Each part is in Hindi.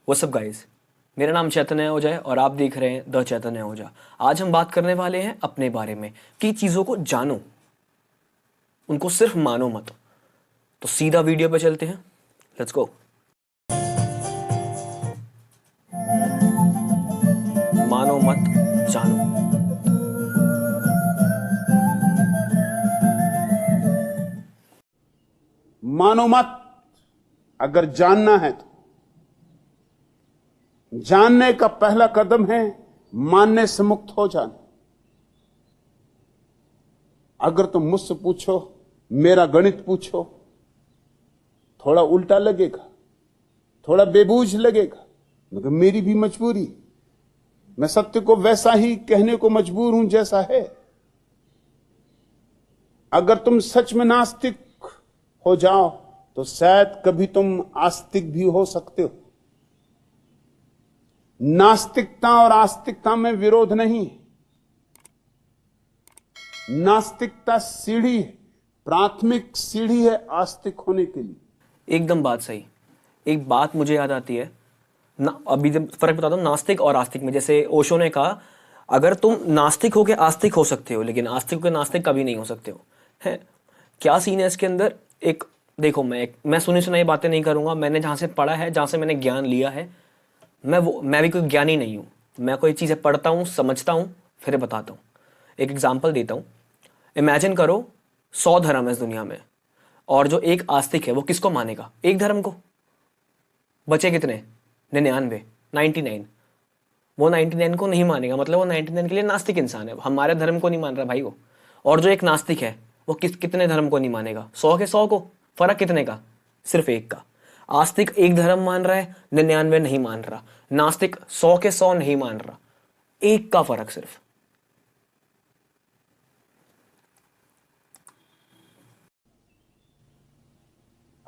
व्हाट्सअप गाइस, मेरा नाम चैतन्य ओझा है और आप देख रहे हैं द चैतन्य ओझा। आज हम बात करने वाले हैं अपने बारे में कि चीज़ों को जानो, उनको सिर्फ मानो मत। तो सीधा वीडियो पे चलते हैं, लेट्स गो। मानो मत, जानो। मानो मत। अगर जानना है तो जानने का पहला कदम है मानने से मुक्त हो जाना। अगर तुम मुझसे पूछो, मेरा गणित पूछो, थोड़ा उल्टा लगेगा, थोड़ा बेबूझ लगेगा, मगर मेरी भी मजबूरी, मैं सत्य को वैसा ही कहने को मजबूर हूं जैसा है। अगर तुम सच में नास्तिक हो जाओ तो शायद कभी तुम आस्तिक भी हो सकते हो। नास्तिकता और आस्तिकता में विरोध नहीं है। नास्तिकता सीढ़ी है, प्राथमिक सीढ़ी है आस्तिक होने के लिए। एकदम बात सही। एक बात मुझे याद आती है ना, अभी जब फर्क बताता हूँ नास्तिक और आस्तिक में। जैसे ओशो ने कहा, अगर तुम नास्तिक हो के आस्तिक हो सकते हो, लेकिन आस्तिक हो के नास्तिक कभी नहीं हो सकते हो। है क्या सीन है इसके अंदर? एक देखो, मैं सुनी सुनाई बातें नहीं करूंगा। मैंने जहां से पढ़ा है, जहां से मैंने ज्ञान लिया है, मैं भी कोई ज्ञानी नहीं हूं। मैं कोई चीजें पढ़ता हूं, समझता हूं, फिर बताता हूं। एक एग्जाम्पल देता हूं। इमेजिन करो 100 धर्म है इस दुनिया में, और जो एक आस्तिक है वो किसको मानेगा? एक धर्म को। बचे कितने? 99, 99। वो 99 को नहीं मानेगा, मतलब वो 99 के लिए नास्तिक इंसान है। हमारे धर्म को नहीं मान रहा भाई वो। और जो एक नास्तिक है वो कितने धर्म को नहीं मानेगा? 100 के 100 को। फर्क कितने का? सिर्फ एक का। आस्तिक एक धर्म मान रहा है, 99 नहीं मान रहा। नास्तिक 100 के 100 नहीं मान रहा। एक का फर्क सिर्फ।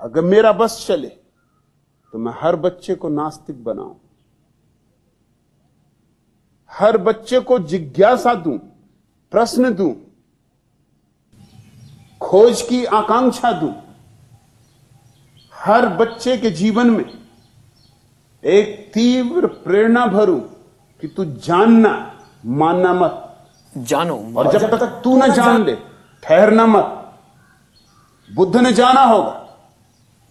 अगर मेरा बस चले तो मैं हर बच्चे को नास्तिक बनाऊं, हर बच्चे को जिज्ञासा दूं, प्रश्न दूं, खोज की आकांक्षा दूं, हर बच्चे के जीवन में एक तीव्र प्रेरणा भरूं कि तू जानना, मानना मत। जानो, और जब तक तू न जान ले, ठहरना मत। बुद्ध ने जाना होगा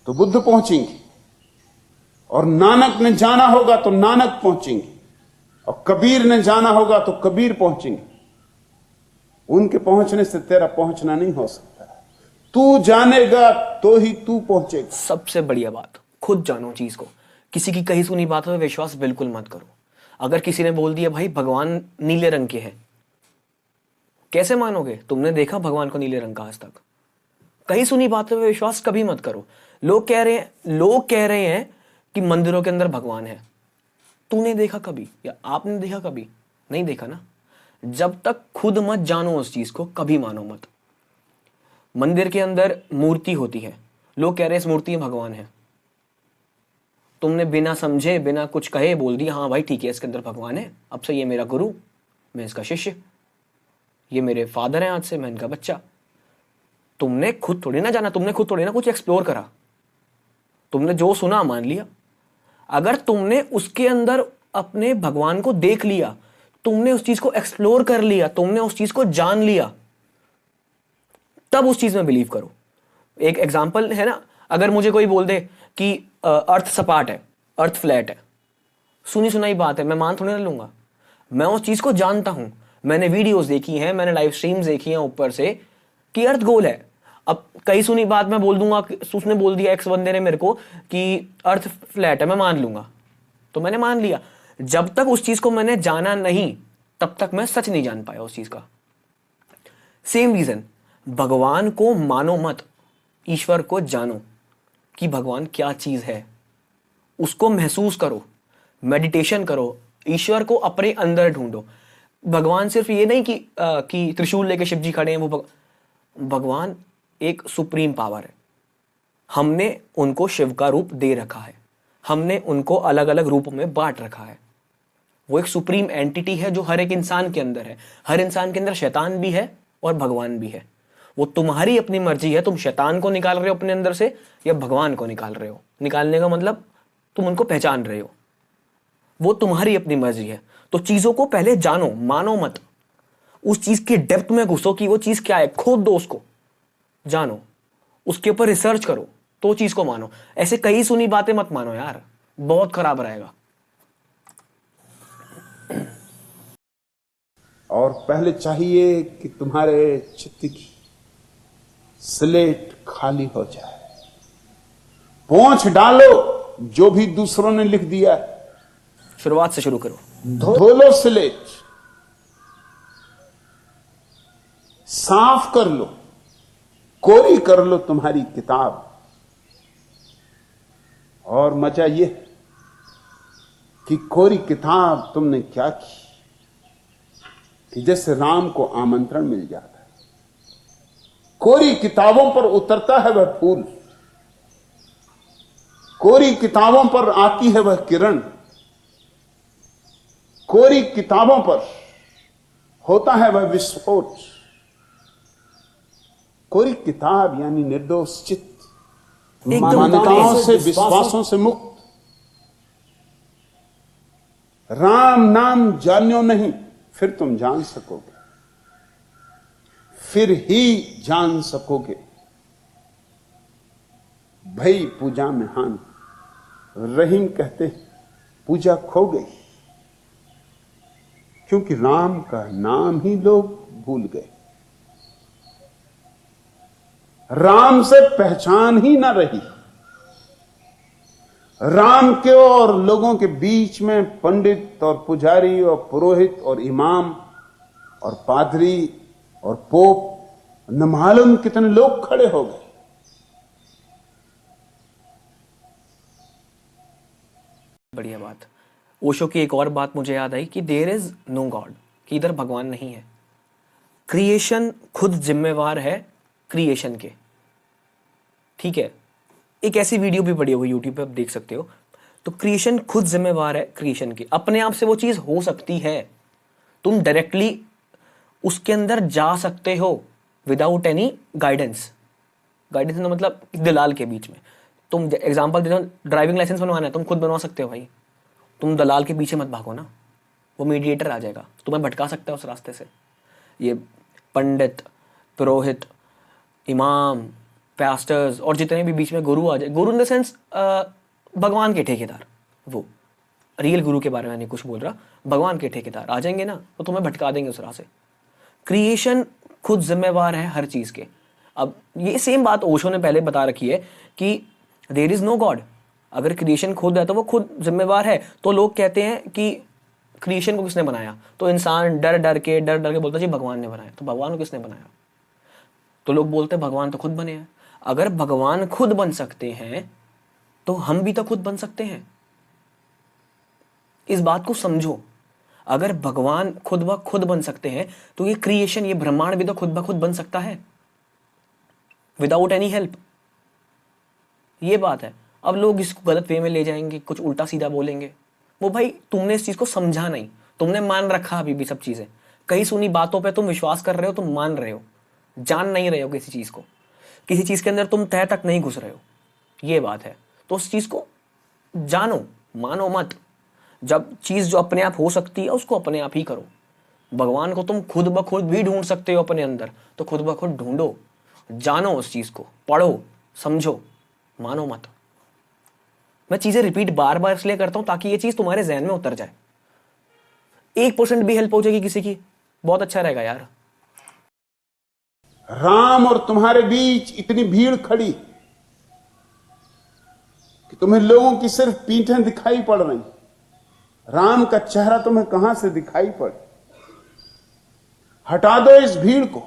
तो बुद्ध पहुंचेंगे, और नानक ने जाना होगा तो नानक पहुंचेंगे, और कबीर ने जाना होगा तो कबीर पहुंचेंगे। उनके पहुंचने से तेरा पहुंचना नहीं हो सकता। तू जानेगा तो ही तू पहुंचेगा। सबसे बढ़िया बात, खुद जानो चीज को। किसी की कही सुनी बातों पे विश्वास बिल्कुल मत करो। अगर किसी ने बोल दिया भाई भगवान नीले रंग के हैं, कैसे मानोगे? तुमने देखा भगवान को नीले रंग का आज तक? कहीं सुनी बातों पे विश्वास कभी मत करो। लोग कह रहे हैं कि मंदिरों के अंदर भगवान है। तूने देखा कभी, या आपने देखा कभी? नहीं देखा ना। जब तक खुद मत जानो उस चीज को, कभी मानो मत। मंदिर के अंदर मूर्ति होती है, लोग कह रहे हैं इस मूर्ति में भगवान है। तुमने बिना समझे, बिना कुछ कहे बोल दिया हाँ भाई ठीक है, इसके अंदर भगवान है, अब से ये मेरा गुरु, मैं इसका शिष्य, ये मेरे फादर हैं, आज से मैं इनका बच्चा। तुमने खुद थोड़ी ना जाना, तुमने खुद थोड़ी ना कुछ एक्सप्लोर करा। तुमने जो सुना मान लिया। अगर तुमने उसके अंदर अपने भगवान को देख लिया, तुमने उस चीज को एक्सप्लोर कर लिया, तुमने उस चीज को जान लिया, तब उस चीज में बिलीव करो। एक एग्जांपल है ना, अगर मुझे कोई बोल दे कि अर्थ सपाट है, अर्थ फ्लैट है, सुनी सुनाई बात है, मैं मान थोड़ी ना लूंगा। मैं उस चीज को जानता हूं, मैंने वीडियोस देखी हैं, मैंने लाइव स्ट्रीम्स देखी हैं ऊपर से कि अर्थ गोल है। अब कई सुनी बात मैं बोल दूंगा, उसने बोल दिया एक्स बंदे ने मेरे को कि अर्थ फ्लैट है, मैं मान लूंगा, तो मैंने मान लिया। जब तक उस चीज को मैंने जाना नहीं, तब तक मैं सच नहीं जान पाया उस चीज का। सेम रीजन, भगवान को मानो मत, ईश्वर को जानो कि भगवान क्या चीज है। उसको महसूस करो, मेडिटेशन करो, ईश्वर को अपने अंदर ढूंढो। भगवान सिर्फ ये नहीं कि त्रिशूल लेके शिव जी खड़े हैं, वो भगवान एक सुप्रीम पावर है। हमने उनको शिव का रूप दे रखा है, हमने उनको अलग अलग रूपों में बांट रखा है। वो एक सुप्रीम एंटिटी है जो हर एक इंसान के अंदर है। हर इंसान के अंदर शैतान भी है और भगवान भी है। वो तुम्हारी अपनी मर्जी है, तुम शैतान को निकाल रहे हो अपने अंदर से या भगवान को निकाल रहे हो। निकालने का मतलब तुम उनको पहचान रहे हो। वो तुम्हारी अपनी मर्जी है। तो चीजों को पहले जानो, मानो मत। उस चीज की डेप्थ में घुसो कि वो चीज क्या है, खोद दो उसको, जानो, उसके ऊपर रिसर्च करो, तो चीज को मानो। ऐसे कई सुनी बातें मत मानो यार, बहुत खराब रहेगा। और पहले चाहिए कि तुम्हारे चित्त की स्लेट खाली हो जाए। पोंछ डालो जो भी दूसरों ने लिख दिया है, शुरुआत से शुरू करो। धो लो स्लेट, साफ कर लो, कोरी कर लो तुम्हारी किताब। और मजा यह कि कोरी किताब तुमने क्या की कि जैसे राम को आमंत्रण मिल जाता है। कोरी किताबों पर उतरता है वह फूल, कोरी किताबों पर आती है वह किरण, कोरी किताबों पर होता है वह विस्फोट। कोरी किताब यानी निर्दोष चित्त, मान्यताओं से, विश्वासों से मुक्त। राम नाम जानियो नहीं, फिर तुम जान सकोगे, फिर ही जान सकोगे। भई पूजा में हान, रहीम कहते पूजा खो गई, क्योंकि राम का नाम ही लोग भूल गए। राम से पहचान ही ना रही। राम के और लोगों के बीच में पंडित और पुजारी और पुरोहित और इमाम और पादरी और पोप न मालूम कितने लोग खड़े हो गए। बढ़िया बात। ओशो की एक और बात मुझे याद आई कि देयर इज नो गॉड, कि इधर भगवान नहीं है। क्रिएशन खुद जिम्मेवार है क्रिएशन के, ठीक है। एक ऐसी वीडियो भी पड़ी हुई यूट्यूब पे, आप देख सकते हो। तो क्रिएशन खुद जिम्मेवार है क्रिएशन की, अपने आप से वो चीज हो सकती है। तुम डायरेक्टली उसके अंदर जा सकते हो विदाउट एनी गाइडेंस। गाइडेंस का मतलब दलाल के बीच में। तुम एग्जांपल दे दो, ड्राइविंग लाइसेंस बनवाना है, तुम खुद बनवा सकते हो भाई। तुम दलाल के पीछे मत भागो ना, वो मीडिएटर आ जाएगा, तुम्हें भटका सकता है उस रास्ते से। ये पंडित, पुरोहित, इमाम, पास्टर्स और जितने भी बीच में गुरु आ जाए, गुरु इन द सेंस भगवान के ठेकेदार, वो रियल गुरु के बारे में नहीं कुछ बोल रहा, भगवान के ठेकेदार आ जाएंगे ना, तो तुम्हें भटका देंगे उस राह से। क्रिएशन खुद जिम्मेवार है हर चीज के। अब ये सेम बात ओशो ने पहले बता रखी है कि देयर इज नो गॉड। अगर क्रिएशन खुद है तो वो खुद जिम्मेवार है। तो लोग कहते हैं कि क्रिएशन को किसने बनाया, तो इंसान डर डर के बोलता जी भगवान ने बनाया। तो भगवान को किसने बनाया? तो लोग बोलते हैं भगवान तो खुद बने हैं। अगर भगवान खुद बन सकते हैं तो हम भी तो खुद बन सकते हैं। इस बात को समझो। अगर भगवान खुद ब खुद बन सकते हैं तो ये क्रिएशन, ये ब्रह्मांड भी तो खुद ब खुद बन सकता है विदाउट एनी हेल्प। ये बात है। अब लोग इसको गलत वे में ले जाएंगे, कुछ उल्टा सीधा बोलेंगे। वो भाई तुमने इस चीज को समझा नहीं, तुमने मान रखा अभी भी सब चीजें। कई सुनी बातों पे तुम विश्वास कर रहे हो, तुम मान रहे हो, जान नहीं रहे हो किसी चीज को, किसी चीज के अंदर तुम तह तक नहीं घुस रहे हो। ये बात है। तो उस चीज को जानो, मानो मत। जब चीज जो अपने आप हो सकती है उसको अपने आप ही करो। भगवान को तुम खुद ब खुद भी ढूंढ सकते हो अपने अंदर, तो खुद ब खुद ढूंढो, जानो उस चीज को, पढ़ो, समझो, मानो मत। मैं चीजें रिपीट बार बार इसलिए करता हूं ताकि ये चीज तुम्हारे जहन में उतर जाए। 1% भी हेल्प हो जाएगी किसी की, बहुत अच्छा रहेगा यार। राम और तुम्हारे बीच इतनी भीड़ खड़ी कि तुम्हें लोगों की सिर्फ पीठें दिखाई पड़ रही, राम का चेहरा तुम्हें कहां से दिखाई पड़े। हटा दो इस भीड़ को।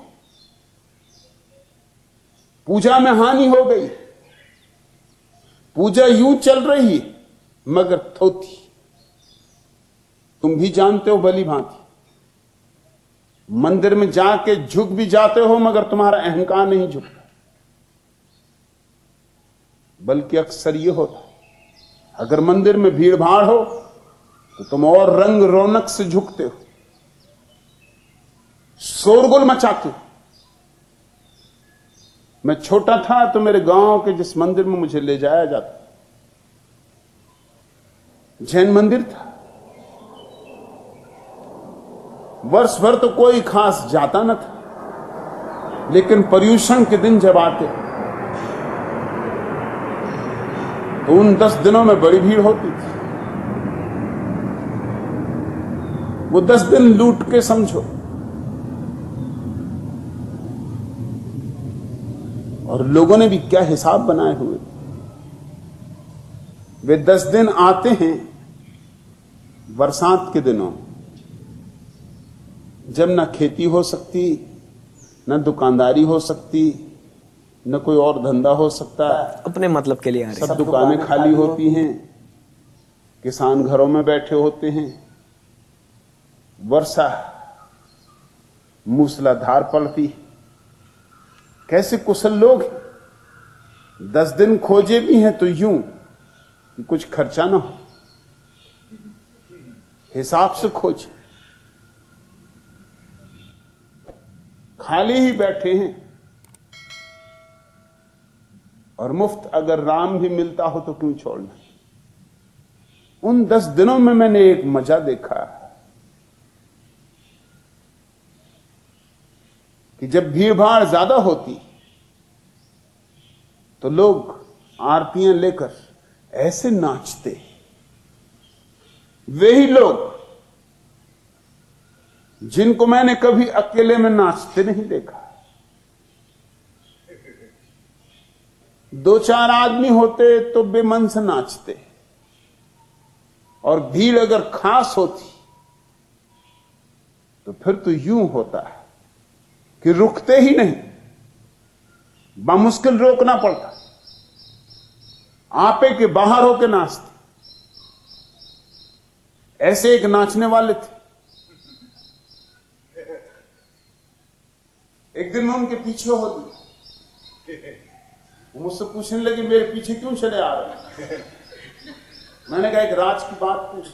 पूजा में हानि हो गई, पूजा यूं चल रही है मगर थोथी। तुम भी जानते हो भली भांति, मंदिर में जाके झुक भी जाते हो मगर तुम्हारा अहंकार नहीं झुकता, बल्कि अक्सर यह होता है अगर मंदिर में भीड़ भाड़ हो तो तुम और रंग रौनक से झुकते हो, शोरगुल मचाते हो। मैं छोटा था तो मेरे गांव के जिस मंदिर में मुझे ले जाया जाता, जैन मंदिर था, वर्ष भर तो कोई खास जाता न था, लेकिन पर्यूषण के दिन जब आते तो उन 10 दिनों में बड़ी भीड़ होती थी। वो 10 दिन लूट के समझो, और लोगों ने भी क्या हिसाब बनाए हुए। वे 10 दिन आते हैं बरसात के दिनों, जब न खेती हो सकती, न दुकानदारी हो सकती, न कोई और धंधा हो सकता, अपने मतलब के लिए आ रहे सब दुकानें खाली होती हैं, किसान घरों में बैठे होते हैं, वर्षा मूसलाधार पड़ती। कैसे कुशल लोग, 10 दिन खोजे भी हैं तो यूं कि कुछ खर्चा ना हो, हिसाब से खोजे। खाली ही बैठे हैं, और मुफ्त अगर राम भी मिलता हो तो क्यों छोड़ना। उन 10 दिनों में मैंने एक मजा देखा कि जब भीड़ भाड़ ज्यादा होती तो लोग आरतियां लेकर ऐसे नाचते, वे ही लोग जिनको मैंने कभी अकेले में नाचते नहीं देखा। 2-4 आदमी होते तो बेमन से नाचते, और भीड़ अगर खास होती तो फिर तो यूं होता है कि रुकते ही नहीं, बामुश्किल रोकना पड़ता, आपे के बाहर होकर नाचते। ऐसे एक नाचने वाले थे, एक दिन मैं उनके पीछे हो गया, वो मुझसे पूछने लगे मेरे पीछे क्यों चले आ रहे। मैंने कहा एक राज की बात पूछ,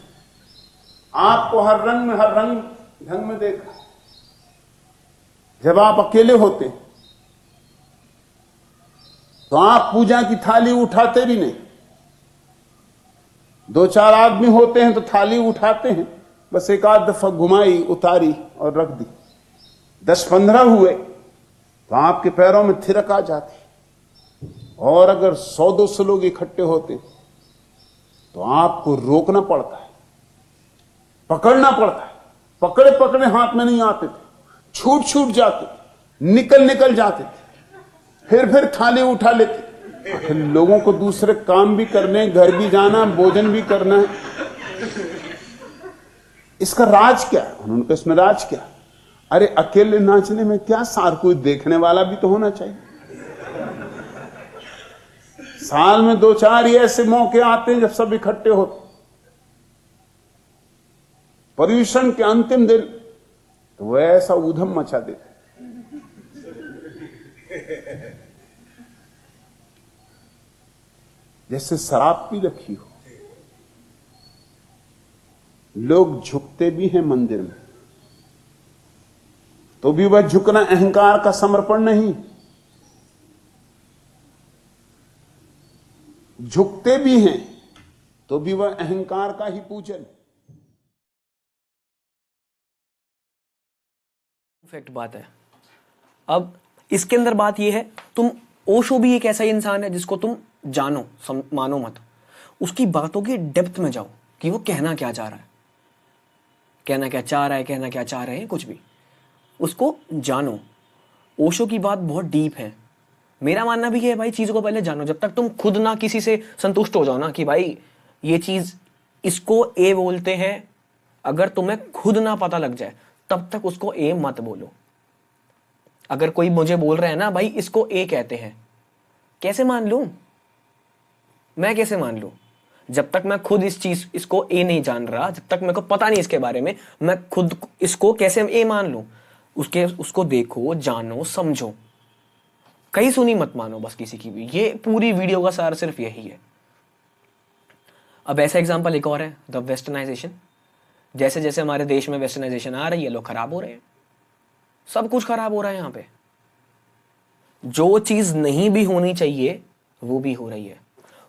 आपको हर रंग में, हर रंग ढंग में देखा। जब आप अकेले होते तो आप पूजा की थाली उठाते भी नहीं। 2-4 आदमी होते हैं तो थाली उठाते हैं, बस एक आध दफा घुमाई, उतारी और रख दी। 10-15 हुए तो आपके पैरों में थिरक आ जाती, और अगर 100-200 लोग इकट्ठे होते तो आपको रोकना पड़ता है, पकड़ना पड़ता है। पकड़े पकड़े हाथ में नहीं आते थे, छूट जाते थे, निकल जाते थे, फिर थाली उठा लेते। फिर लोगों को दूसरे काम भी करने, घर भी जाना, भोजन भी करना है। इसका राज क्या? उन्होंने कहा इसमें राज क्या? अरे अकेले नाचने में क्या सार, कोई देखने वाला भी तो होना चाहिए। साल में 2-4 ही ऐसे मौके आते हैं जब सब इकट्ठे होते। पर्यूषण के अंतिम दिन तो वह ऐसा ऊधम मचा देते, जैसे शराब पी रखी हो। लोग झुकते भी हैं मंदिर में, तो भी वह झुकना अहंकार का समर्पण नहीं। झुकते भी हैं तो भी वह अहंकार का ही पूजन। परफेक्ट बात है। अब इसके अंदर बात यह है, तुम ओशो भी एक ऐसा इंसान है जिसको तुम जानो, मानो मत, उसकी बातों की डेप्थ में जाओ कि वो कहना क्या चाह रहा है, कहना क्या चाह रहे हैं, कुछ भी उसको जानो। ओशो की बात बहुत डीप है। मेरा मानना भी है भाई, चीज़ों को पहले जानो। जब तक तुम खुद ना किसी से संतुष्ट हो जाओ ना कि भाई ये चीज़ इसको ए बोलते हैं, अगर तुम्हें खुद ना पता लग जाए तब तक उसको ए मत बोलो। अगर कोई मुझे बोल रहा है ना भाई इसको ए कहते हैं, कैसे मान लूं मैं? कैसे मान लूं जब तक मैं खुद इसको ए नहीं जान रहा, जब तक मेरे को पता नहीं इसके बारे में, मैं खुद इसको कैसे ए मान लूं? उसको देखो, जानो, समझो, कहीं सुनी मत मानो बस किसी की भी। ये पूरी वीडियो का सार सिर्फ यही है। अब ऐसा एग्जांपल एक और है, द वेस्टर्नाइजेशन। जैसे जैसे हमारे देश में वेस्टर्नाइजेशन आ रही है, लोग खराब हो रहे हैं, सब कुछ खराब हो रहा है। यहाँ पे जो चीज नहीं भी होनी चाहिए वो भी हो रही है।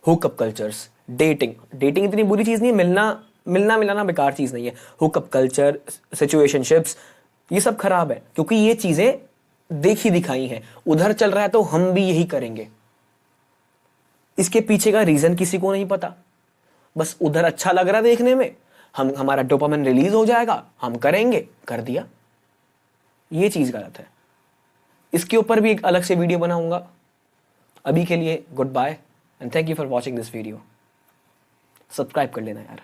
हुकअप कल्चर्स, डेटिंग इतनी बुरी चीज नहीं है, मिलना मिलाना बेकार चीज नहीं है। हुकअप कल्चर, सिचुएशनशिप्स, ये सब खराब है, क्योंकि ये चीजें देखी दिखाई हैं। उधर चल रहा है तो हम भी यही करेंगे। इसके पीछे का रीजन किसी को नहीं पता, बस उधर अच्छा लग रहा है देखने में, हमारा डोपामिन रिलीज हो जाएगा, हम करेंगे, कर दिया। ये चीज गलत है। इसके ऊपर भी एक अलग से वीडियो बनाऊंगा। अभी के लिए good bye and thank you for watching this video. Subscribe कर लेना यार।